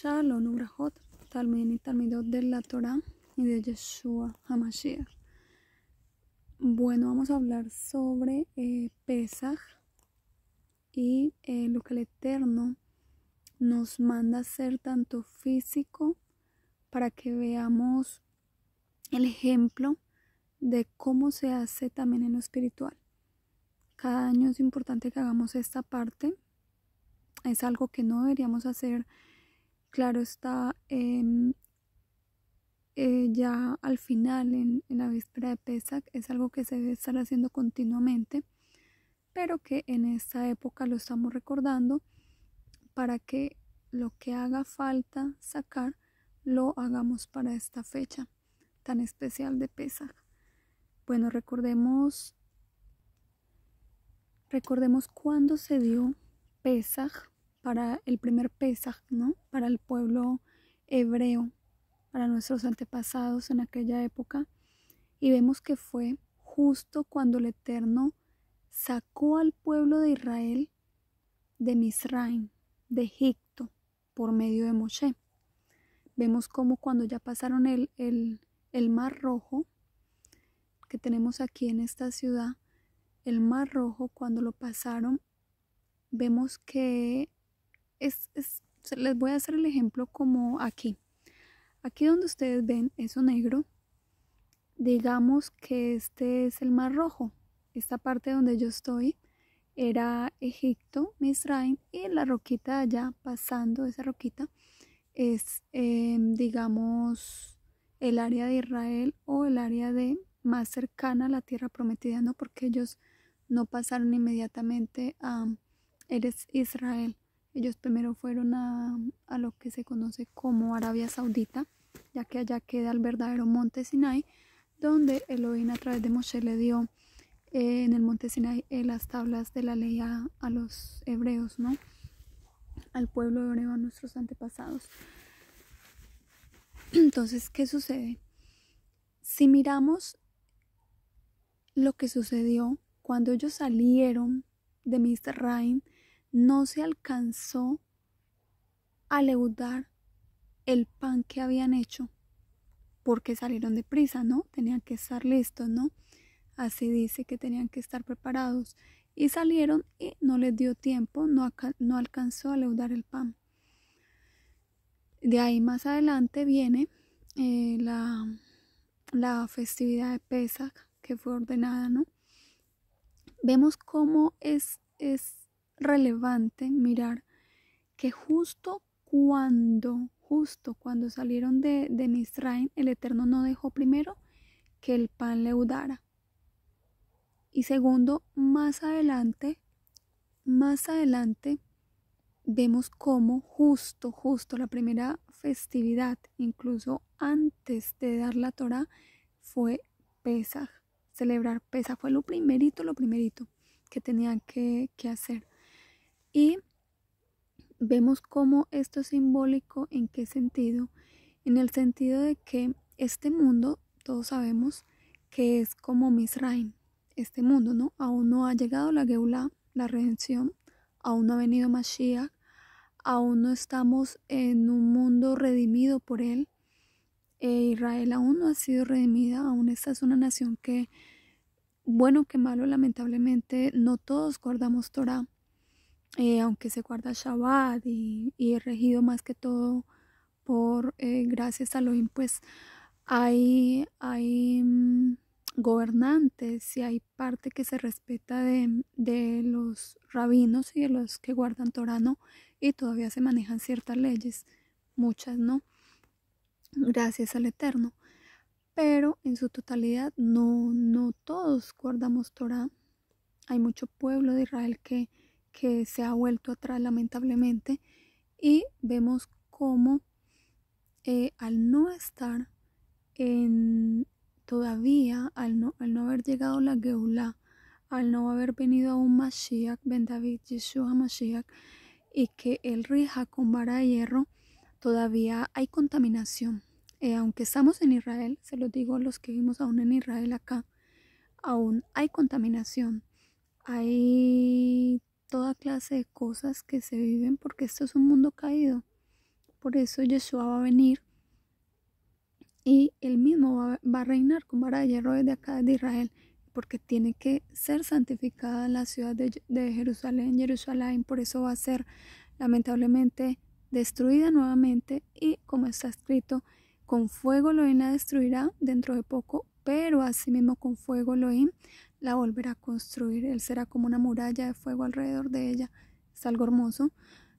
Shalom Ubrahot, Talmid y Talmidot de la Torah y de Yeshua HaMashiach. Bueno, vamos a hablar sobre Pesaj y lo que el Eterno nos manda hacer tanto físico para que veamos el ejemplo de cómo se hace también en lo espiritual. Cada año es importante que hagamos esta parte. Es algo que no deberíamos hacer, claro está, ya al final, en la víspera de Pesaj, es algo que se debe estar haciendo continuamente, pero que en esta época lo estamos recordando para que lo que haga falta sacar, lo hagamos para esta fecha tan especial de Pesaj. Bueno, recordemos cuándo se dio Pesaj, para el primer Pesaj, ¿no? Para el pueblo hebreo, para nuestros antepasados en aquella época, y vemos que fue justo cuando el Eterno sacó al pueblo de Israel de Misraim, de Egipto, por medio de Moshe. Vemos como cuando ya pasaron el Mar Rojo, que tenemos aquí en esta ciudad, el Mar Rojo, cuando lo pasaron, vemos que les voy a hacer el ejemplo como aquí donde ustedes ven eso negro, digamos que este es el Mar Rojo. Esta parte donde yo estoy era Egipto, Misraim, y la roquita de allá, pasando esa roquita, es digamos el área de Israel, o el área de más cercana a la tierra prometida, ¿no? Porque ellos no pasaron inmediatamente a Eretz Israel. Ellos primero fueron a lo que se conoce como Arabia Saudita, ya que allá queda el verdadero monte Sinai, donde Elohim a través de Moshe le dio en el monte Sinai las tablas de la ley a los hebreos, ¿no? Al pueblo hebreo, a nuestros antepasados. Entonces, ¿qué sucede? Si miramos lo que sucedió cuando ellos salieron de Misraim, no se alcanzó a leudar el pan que habían hecho, porque salieron deprisa, ¿no? Tenían que estar listos, ¿no? Así dice que tenían que estar preparados, y salieron y no les dio tiempo, no alcanzó a leudar el pan. De ahí más adelante viene la festividad de Pesaj, que fue ordenada, ¿no? Vemos cómo es relevante mirar que justo cuando salieron de Misraim, el Eterno no dejó primero que el pan leudara. Y segundo, más adelante vemos cómo justo la primera festividad, incluso antes de dar la Torá, fue Pesaj. Celebrar Pesaj fue lo primerito que tenían que hacer. Y vemos cómo esto es simbólico. ¿En qué sentido? En el sentido de que este mundo, todos sabemos que es como Misraim. Este mundo, ¿no? Aún no ha llegado la Geulá, la redención. Aún no ha venido Mashiach. Aún no estamos en un mundo redimido por él. Israel aún no ha sido redimida. Aún esta es una nación que, bueno que malo, lamentablemente, no todos guardamos Torah. Aunque se guarda Shabbat y es regido más que todo por gracias a Elohim, pues hay gobernantes, y hay parte que se respeta de los rabinos y de los que guardan Torah, ¿no? Y todavía se manejan ciertas leyes, muchas no, gracias al Eterno, pero en su totalidad no todos guardamos Torah. Hay mucho pueblo de Israel que se ha vuelto atrás, lamentablemente, y vemos cómo al no estar todavía, al no haber llegado la Geulá, al no haber venido aún Mashiach, Ben David, Yeshua Mashiach, y que él rija con vara de hierro, todavía hay contaminación. Aunque estamos en Israel, se lo digo a los que vivimos aún en Israel acá, aún hay contaminación. Hay toda clase de cosas que se viven porque esto es un mundo caído. por eso Yeshua va a venir y él mismo va a reinar con vara de hierro desde acá de Israel, porque tiene que ser santificada la ciudad de Jerusalén, por eso va a ser lamentablemente destruida nuevamente y como está escrito, con fuego Elohim la destruirá dentro de poco, pero asimismo con fuego Elohim la volverá a construir. Él será como una muralla de fuego alrededor de ella. Es algo hermoso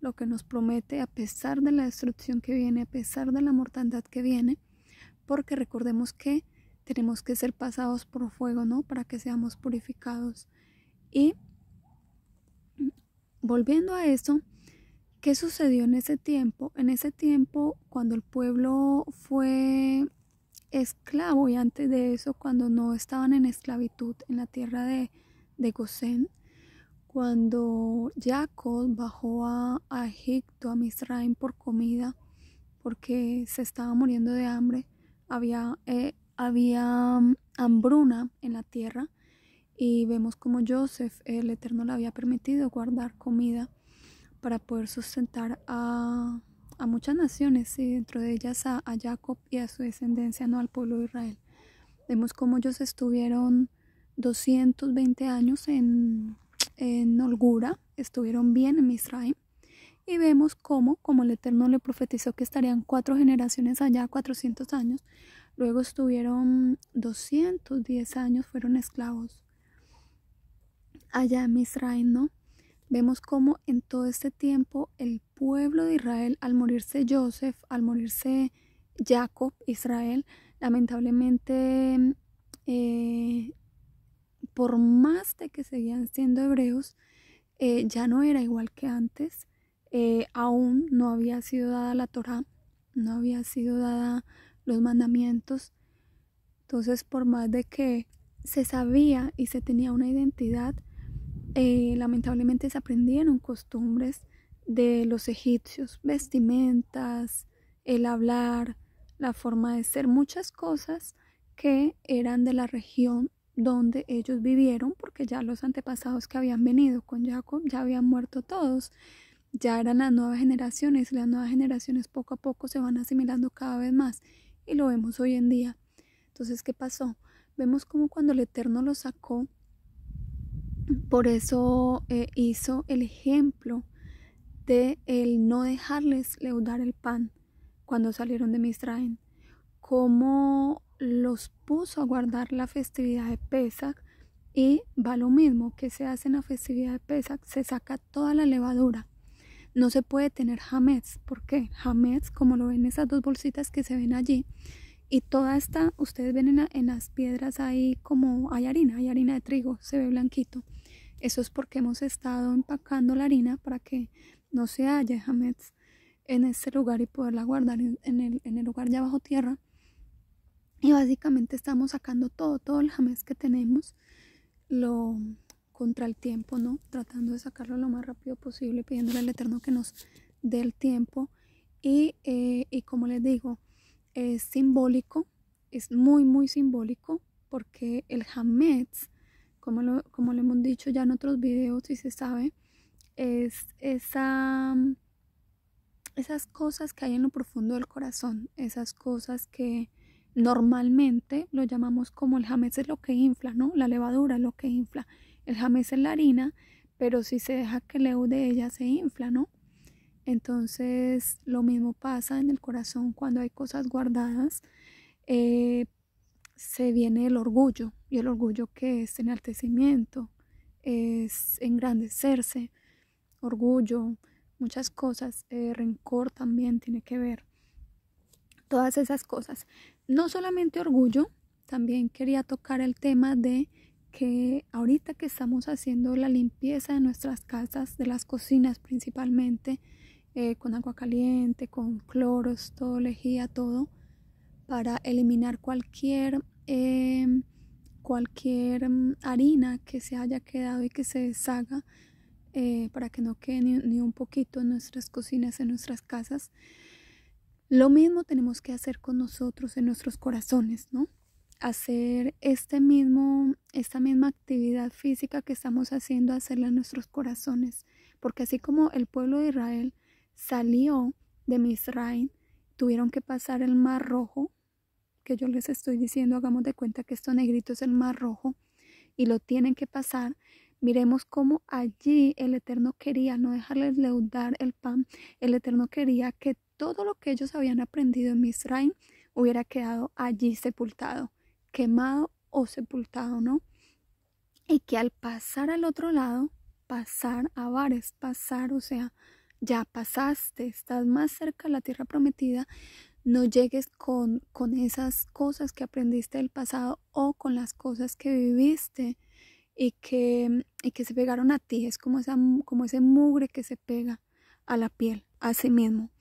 lo que nos promete a pesar de la destrucción que viene, a pesar de la mortandad que viene, porque recordemos que tenemos que ser pasados por fuego, ¿no? Para que seamos purificados. Y volviendo a eso, ¿qué sucedió en ese tiempo? En ese tiempo, cuando el pueblo fue esclavo y antes de eso, cuando no estaban en esclavitud en la tierra de Gosén, cuando Jacob bajó a Egipto, a Misraim por comida, porque se estaba muriendo de hambre, había hambruna en la tierra, y vemos como Joseph, el Eterno, le había permitido guardar comida para poder sustentar a muchas naciones, y dentro de ellas a Jacob y a su descendencia, no al pueblo de Israel. Vemos como ellos estuvieron 220 años en holgura, estuvieron bien en Misraim, y vemos como el Eterno le profetizó que estarían 4 generaciones allá, 400 años, luego estuvieron 210 años, fueron esclavos allá en Misraim, ¿no? Vemos como en todo este tiempo el pueblo de Israel, al morirse Joseph, al morirse Jacob, Israel, lamentablemente, por más de que seguían siendo hebreos, ya no era igual que antes. Aún no había sido dada la Torá, no había sido dada los mandamientos. Entonces, por más de que se sabía y se tenía una identidad, lamentablemente se aprendieron costumbres de los egipcios, vestimentas, el hablar, la forma de ser, muchas cosas que eran de la región donde ellos vivieron, porque ya los antepasados que habían venido con Jacob ya habían muerto todos, ya eran las nuevas generaciones, las nuevas generaciones poco a poco se van asimilando cada vez más, y lo vemos hoy en día. Entonces, ¿qué pasó? Vemos como cuando el Eterno los sacó, por eso hizo el ejemplo de el no dejarles leudar el pan cuando salieron de Misraim, como los puso a guardar la festividad de Pesach, y va lo mismo que se hace en la festividad de Pesach, se saca toda la levadura. No se puede tener hametz. ¿Por qué? Hametz, como lo ven esas 2 bolsitas que se ven allí, y toda esta, ustedes ven en las piedras ahí como hay harina de trigo, se ve blanquito. Eso es porque hemos estado empacando la harina para que no se haya hametz en este lugar y poderla guardar en el lugar ya bajo tierra. Y básicamente estamos sacando todo el hametz que tenemos contra el tiempo, ¿no? Tratando de sacarlo lo más rápido posible, pidiéndole al Eterno que nos dé el tiempo. Y como les digo, es simbólico, es muy simbólico, porque el hametz, como lo hemos dicho ya en otros videos y se sabe, es esas cosas que hay en lo profundo del corazón, esas cosas que normalmente lo llamamos como el hametz es lo que infla, ¿no? La levadura es lo que infla. El hametz es la harina, pero si se deja que leude ella se infla, ¿no? Entonces lo mismo pasa en el corazón cuando hay cosas guardadas. Se viene el orgullo, y el orgullo, que es enaltecimiento, es engrandecerse, orgullo, muchas cosas, rencor también tiene que ver, todas esas cosas. No solamente orgullo, también quería tocar el tema de que ahorita que estamos haciendo la limpieza de nuestras casas, de las cocinas principalmente, con agua caliente, con cloros, todo, lejía, todo, para eliminar cualquier harina que se haya quedado y que se deshaga, para que no quede ni un poquito en nuestras cocinas, en nuestras casas. Lo mismo tenemos que hacer con nosotros en nuestros corazones, ¿no? Hacer esta misma actividad física que estamos haciendo, hacerla en nuestros corazones, porque así como el pueblo de Israel salió de Misraim, tuvieron que pasar el Mar Rojo, que yo les estoy diciendo, hagamos de cuenta que esto negrito es el Mar Rojo, y lo tienen que pasar. Miremos cómo allí el Eterno quería no dejarles leudar el pan. El Eterno quería que todo lo que ellos habían aprendido en Misraim hubiera quedado allí sepultado, quemado o sepultado, ¿no? Y que al pasar al otro lado, pasar a Bares, pasar, o sea, ya pasaste, estás más cerca de la tierra prometida, no llegues con esas cosas que aprendiste del pasado o con las cosas que viviste y que se pegaron a ti. Es como ese mugre que se pega a la piel, a sí mismo.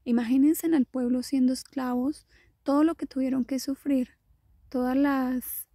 Imagínense en el pueblo siendo esclavos, todo lo que tuvieron que sufrir, todas las,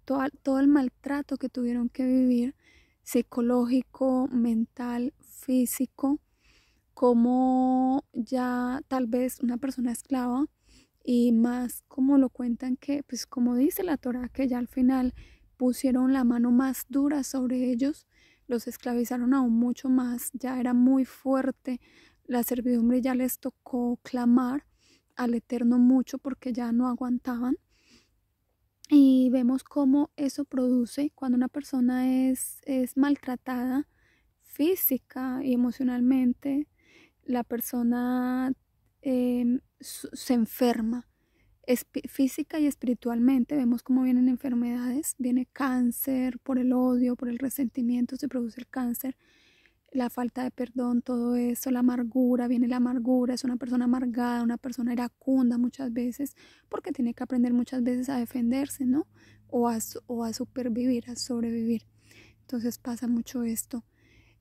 todo el maltrato que tuvieron que vivir, psicológico, mental, físico, como ya tal vez una persona esclava, y más como lo cuentan que, pues como dice la Torá, que ya al final pusieron la mano más dura sobre ellos, los esclavizaron aún mucho más, ya era muy fuerte la servidumbre, ya les tocó clamar al Eterno mucho porque ya no aguantaban. Y vemos cómo eso produce cuando una persona es maltratada física y emocionalmente, la persona se enferma física y espiritualmente. Vemos cómo vienen enfermedades, viene cáncer por el odio, por el resentimiento, se produce el cáncer, la falta de perdón, todo eso, la amargura, viene la amargura, es una persona amargada, una persona iracunda muchas veces, porque tiene que aprender muchas veces a defenderse, ¿no? O a supervivir, a sobrevivir. Entonces pasa mucho esto.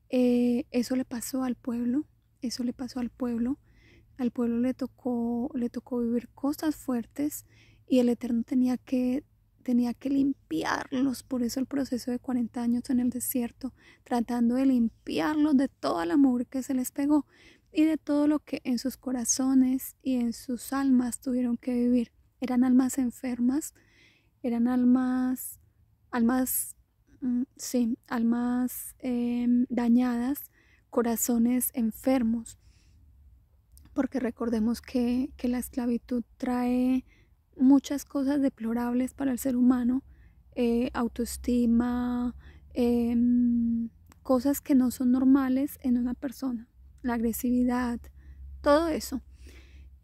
Eso le pasó al pueblo, eso le pasó al pueblo. Al pueblo le tocó vivir cosas fuertes y el Eterno tenía que limpiarlos. Por eso el proceso de 40 años en el desierto, tratando de limpiarlos de toda la mugre que se les pegó y de todo lo que en sus corazones y en sus almas tuvieron que vivir. Eran almas enfermas, eran almas dañadas, corazones enfermos, porque recordemos que la esclavitud trae muchas cosas deplorables para el ser humano, autoestima, cosas que no son normales en una persona, la agresividad, todo eso.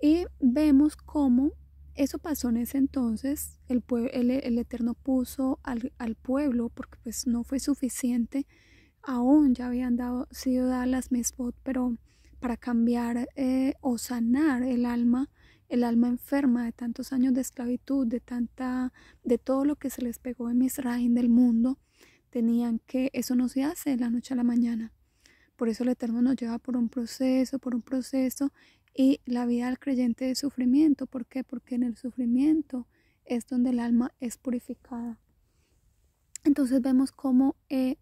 Y vemos cómo eso pasó en ese entonces. El Eterno puso al pueblo, porque pues no fue suficiente, aún ya habían sido dadas las mitzvot, pero para cambiar o sanar el alma enferma de tantos años de esclavitud, de todo lo que se les pegó en Misraim del mundo, eso no se hace de la noche a la mañana. Por eso el Eterno nos lleva por un proceso, y la vida del creyente es sufrimiento. ¿Por qué? Porque en el sufrimiento es donde el alma es purificada. Entonces vemos cómo es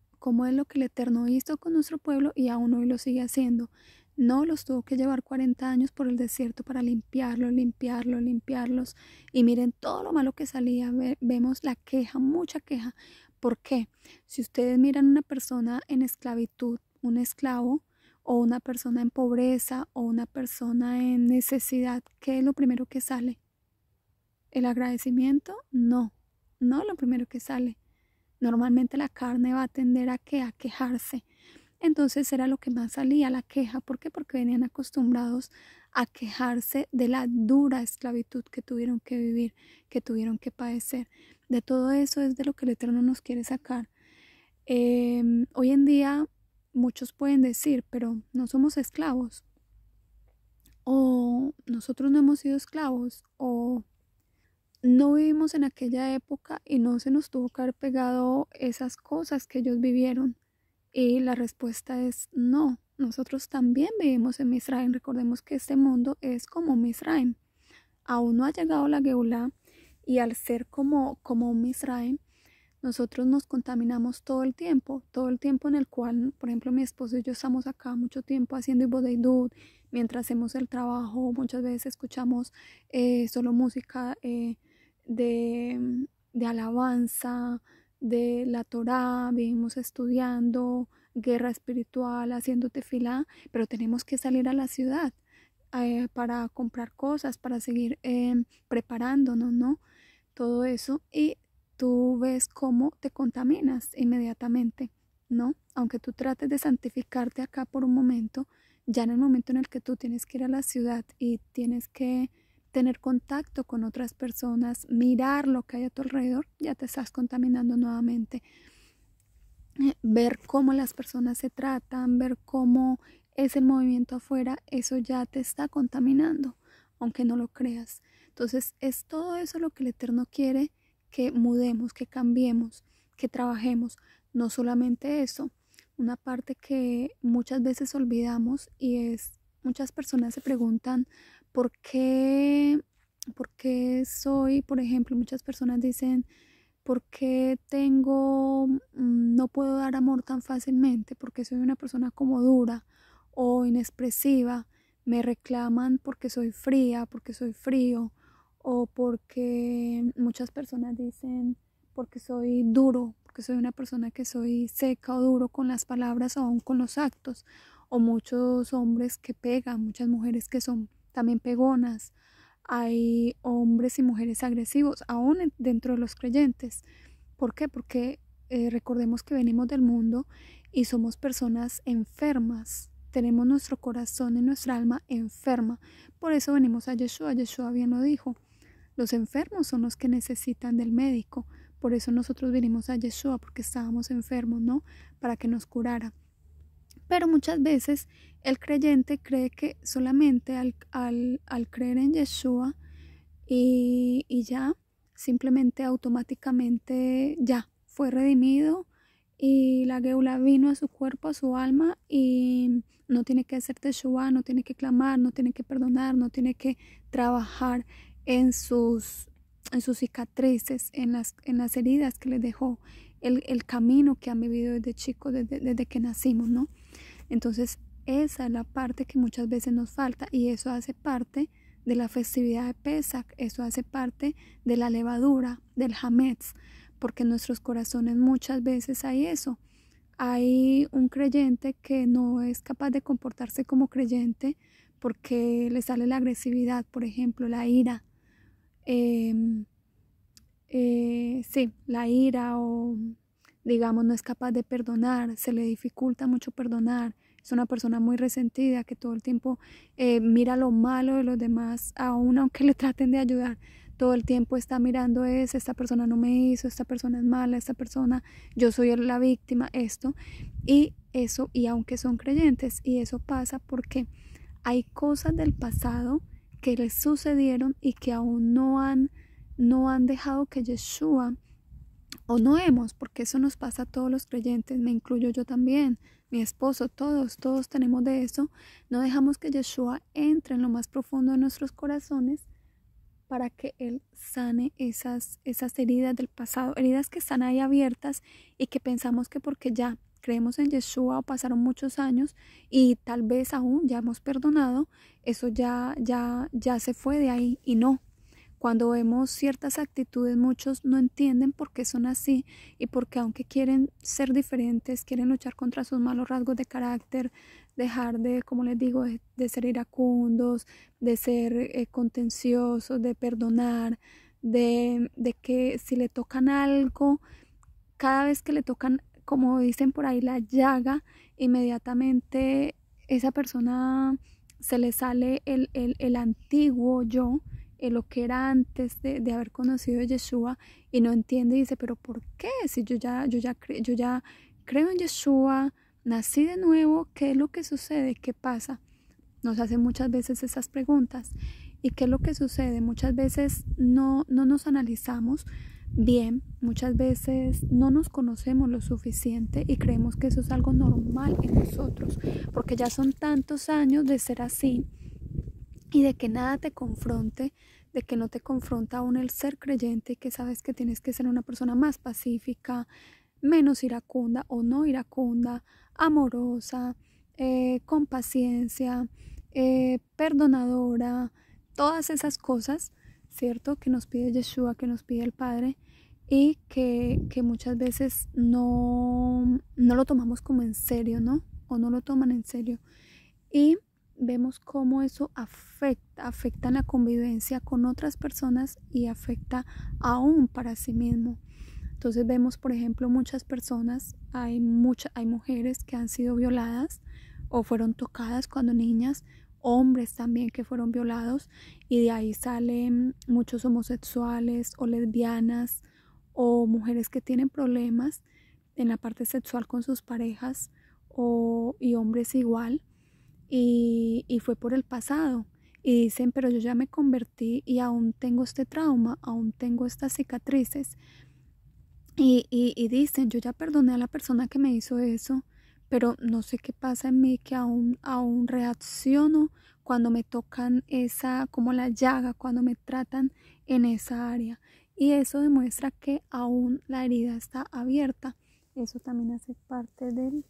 lo que el Eterno hizo con nuestro pueblo y aún hoy lo sigue haciendo. No los tuvo que llevar 40 años por el desierto para limpiarlos. Y miren todo lo malo que salía. Vemos la queja, mucha queja. ¿Por qué? Si ustedes miran una persona en esclavitud, un esclavo, o una persona en pobreza, o una persona en necesidad, ¿qué es lo primero que sale? ¿El agradecimiento? No, no es lo primero que sale. Normalmente la carne va a tender a quejarse. Entonces era lo que más salía, la queja. ¿Por qué? Porque venían acostumbrados a quejarse de la dura esclavitud que tuvieron que vivir, que tuvieron que padecer. De todo eso es de lo que el Eterno nos quiere sacar. Hoy en día muchos pueden decir, pero no somos esclavos, o nosotros no hemos sido esclavos, o no vivimos en aquella época y no se nos tuvo que haber pegado esas cosas que ellos vivieron. Y la respuesta es no, nosotros también vivimos en Misraim. Recordemos que este mundo es como Misraim. Aún no ha llegado la Geulá, y al ser como un Misraim, nosotros nos contaminamos todo el tiempo en el cual, por ejemplo, mi esposo y yo estamos acá mucho tiempo haciendo Ibodeidut, mientras hacemos el trabajo, muchas veces escuchamos solo música de alabanza, de la Torá, vivimos estudiando, guerra espiritual, haciéndote fila, pero tenemos que salir a la ciudad para comprar cosas, para seguir preparándonos, ¿no? Todo eso, y tú ves cómo te contaminas inmediatamente, ¿no? Aunque tú trates de santificarte acá por un momento, ya en el momento en el que tú tienes que ir a la ciudad y tienes que tener contacto con otras personas, mirar lo que hay a tu alrededor, ya te estás contaminando nuevamente. Ver cómo las personas se tratan, ver cómo es el movimiento afuera, eso ya te está contaminando, aunque no lo creas. Entonces es todo eso lo que el Eterno quiere que mudemos, que cambiemos, que trabajemos. No solamente eso, una parte que muchas veces olvidamos y es, muchas personas se preguntan por qué soy, por ejemplo, muchas personas dicen, ¿por qué no puedo dar amor tan fácilmente? Porque soy una persona como dura o inexpresiva. Me reclaman porque soy fría, porque soy frío, o porque muchas personas dicen porque soy duro, porque soy una persona que soy seca o duro con las palabras o aún con los actos, o muchos hombres que pegan, muchas mujeres que son también pegonas. Hay hombres y mujeres agresivos, aún dentro de los creyentes. ¿Por qué? Porque recordemos que venimos del mundo y somos personas enfermas. Tenemos nuestro corazón y nuestra alma enferma. Por eso venimos a Yeshua. Yeshua bien lo dijo. Los enfermos son los que necesitan del médico. Por eso nosotros venimos a Yeshua, porque estábamos enfermos, ¿no? Para que nos curara. Pero muchas veces el creyente cree que solamente al creer en Yeshua y ya, simplemente automáticamente ya fue redimido y la geula vino a su cuerpo, a su alma, y no tiene que hacer Teshuvah, no tiene que clamar, no tiene que perdonar, no tiene que trabajar en sus cicatrices, en las heridas que les dejó el camino que han vivido desde chicos, desde que nacimos, ¿no? Entonces esa es la parte que muchas veces nos falta, y eso hace parte de la festividad de Pesach, eso hace parte de la levadura, del hametz, porque en nuestros corazones muchas veces hay eso. Hay un creyente que no es capaz de comportarse como creyente porque le sale la agresividad, por ejemplo, la ira. Sí, la ira, o digamos no es capaz de perdonar, se le dificulta mucho perdonar. Es una persona muy resentida que todo el tiempo mira lo malo de los demás, aun aunque le traten de ayudar. Todo el tiempo está mirando esta persona no me hizo, esta persona es mala, esta persona, yo soy la víctima, esto. Y eso, y aunque son creyentes, y eso pasa porque hay cosas del pasado que les sucedieron y que aún no han dejado que Yeshua, o no hemos, porque eso nos pasa a todos los creyentes, me incluyo yo también, mi esposo, todos tenemos de eso. No dejamos que Yeshua entre en lo más profundo de nuestros corazones para que Él sane esas heridas del pasado, heridas que están ahí abiertas y que pensamos que porque ya creemos en Yeshua o pasaron muchos años y tal vez aún ya hemos perdonado, eso ya se fue de ahí, y no. Cuando vemos ciertas actitudes, muchos no entienden por qué son así, y porque aunque quieren ser diferentes, quieren luchar contra sus malos rasgos de carácter, dejar de, como les digo, de ser iracundos, de ser contenciosos, de perdonar, de que si le tocan algo, cada vez que le tocan, como dicen por ahí, la llaga, inmediatamente esa persona se le sale el antiguo yo, lo que era antes de haber conocido a Yeshua, y no entiende y dice, pero ¿por qué? Si yo ya creo en Yeshua, nací de nuevo, ¿qué es lo que sucede? ¿Qué pasa? Nos hacen muchas veces esas preguntas. ¿Y qué es lo que sucede? Muchas veces no nos analizamos bien, muchas veces no nos conocemos lo suficiente y creemos que eso es algo normal en nosotros, porque ya son tantos años de ser así y de que nada te confronte, de que no te confronta aún el ser creyente, y que sabes que tienes que ser una persona más pacífica, menos iracunda o no iracunda, amorosa, con paciencia, perdonadora, todas esas cosas, ¿cierto? Que nos pide Yeshua, que nos pide el Padre. y que muchas veces no lo tomamos como en serio, ¿no? O no lo toman en serio. Y vemos cómo eso afecta en la convivencia con otras personas y afecta aún para sí mismo. Entonces vemos, por ejemplo, muchas personas, hay mujeres que han sido violadas o fueron tocadas cuando niñas, hombres también que fueron violados, y de ahí salen muchos homosexuales o lesbianas o mujeres que tienen problemas en la parte sexual con sus parejas y hombres igual, y fue por el pasado. Y dicen, pero yo ya me convertí y aún tengo este trauma, aún tengo estas cicatrices. Y dicen, yo ya perdoné a la persona que me hizo eso, pero no sé qué pasa en mí, que aún reacciono cuando me tocan esa, como la llaga, cuando me tratan en esa área. Y eso demuestra que aún la herida está abierta. Eso también hace parte del